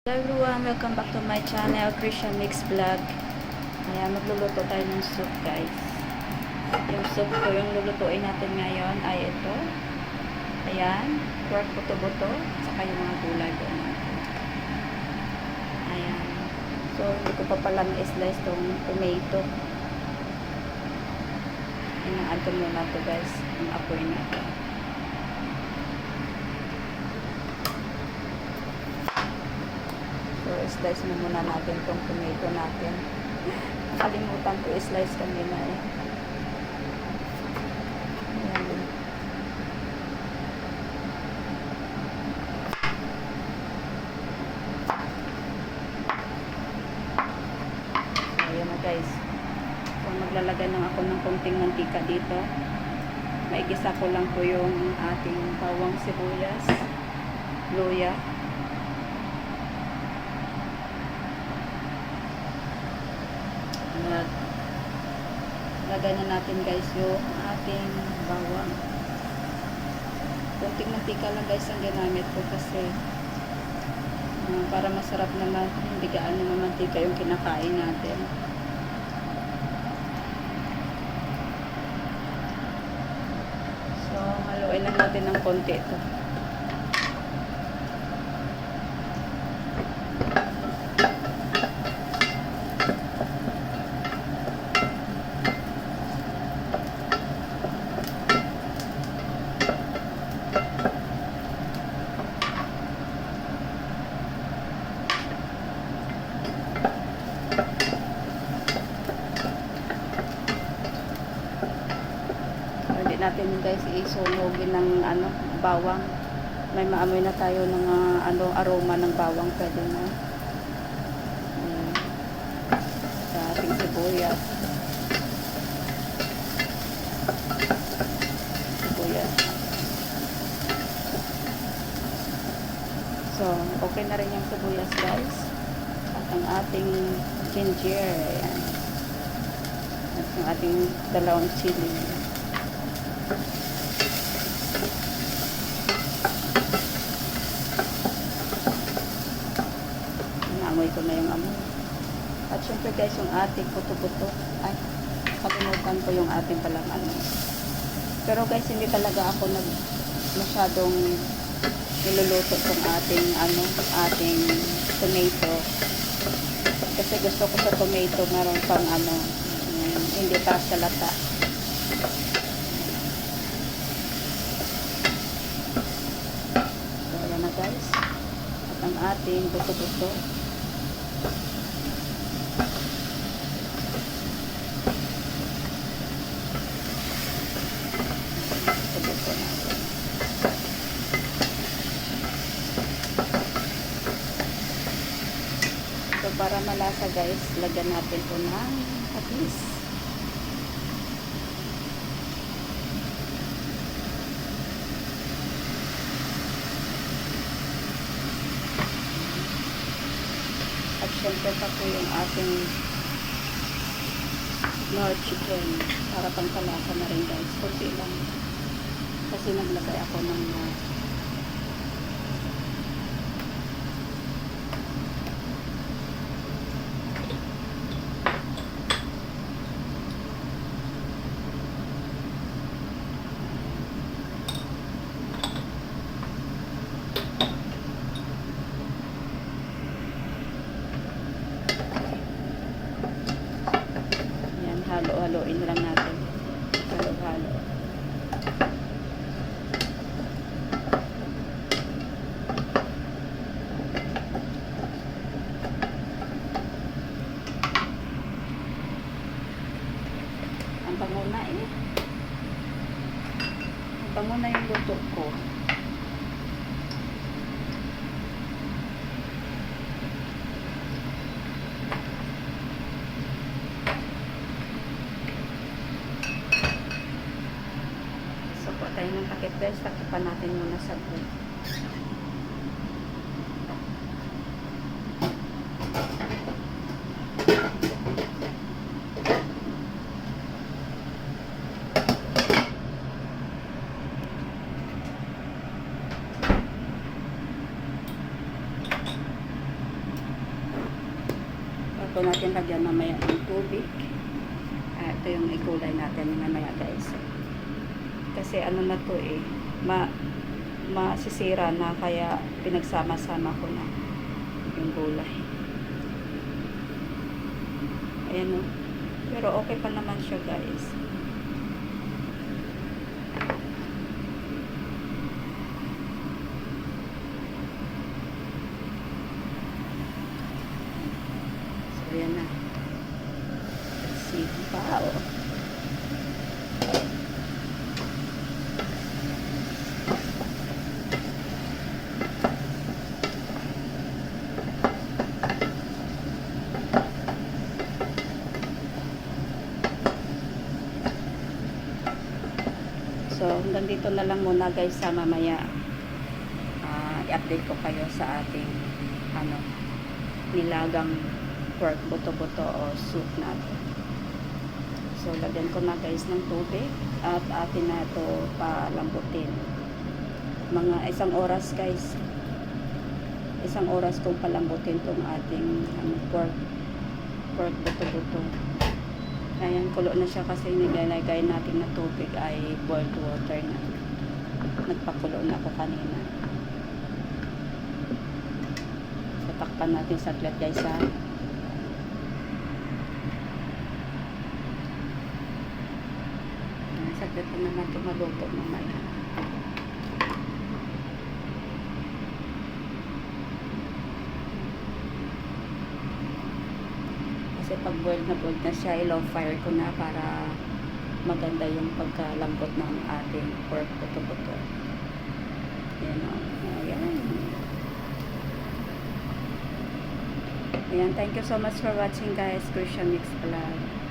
Hello everyone, welcome back to my channel, Christian Mix Vlog. Ayan, magluluto tayo ng soup guys. Yung soup ko, yung lulutuin natin ngayon ay ito. Ayan, pork buto-buto, saka yung mga gulay ko. Ayan. So, hindi ko pa pala na-slice tong tomato. Inaanto muna to guys, ang apoy na ito. So, slice mo muna natin itong tomato natin. Nakalimutan ko i-slice kanina eh. Ayan. Ayan na guys. So, maglalagay lang ako ng konting mantika dito. Maigisa ko lang po yung ating bawang sibuyas, luya. Lagay na natin guys yung ating bawang. Kunting mantika lang guys ang ginamit ko kasi para masarap naman, hindi gaano ng mantika yung kinakain natin. So haluin lang natin ng konti ito. Natin guys isunogin ng bawang. May maamoy na tayo ng aroma ng bawang, pwede na. Sa ating sibuyas. So, okay na rin yung sibuyas guys. At ang ating ginger. Ayan. At yung ating dalawang chili. Naamoy ko na yung amoy. At syempre guys, yung ating puto-puto. Ay, kalimutan ko yung ating palang Pero guys, hindi talaga ako masyadong niluluto tong ating ating tomato. Kasi gusto ko sa tomato meron pang hindi pa sa lata. Guys, at ang ating buto-buto. Buto-buto natin. So para malasa guys, lagyan natin po ng patis. At syempre pa po yung ating Knorr chicken para pangkalasa na rin guys. Kunti lang. Kasi naglagay ako ng halo-haloin lang natin. Halo-halo. Ang panguna eh. Ang panguna yung luto ko. Tayo ng takip guys, takipan natin muna sa buhay. po natin lagyan mamaya ng tubig. Ito yung ikulay natin mamaya guys. Kasi ano na to eh, masisira na, kaya pinagsama-sama ko na yung gulay. Ayan o. Pero okay pa naman siya guys. So ayan na. Let's see. Wow. So, hanggang dito na lang muna guys, sa mamaya i-update ko kayo sa ating nilagang pork buto-buto o soup natin. So, lagyan ko na guys ng tubig at atin na ito palambutin. Mga 1 oras guys. 1 oras kong palambutin tong ating pork buto-buto. Ayan, kulo na siya kasi nilalagay natin na tubig ay boiled water na. Nagpakulo na ako kanina. So, takpan natin saglit guys ha. Saglit na naman ito maluto mamaya. Kasi pag boiled na siya, i-low fire ko na para maganda yung pagkalambot ng ating pork buto-buto. Ayan o. Ayan. Ayan. Thank you so much for watching guys. Christian Mix Vlog.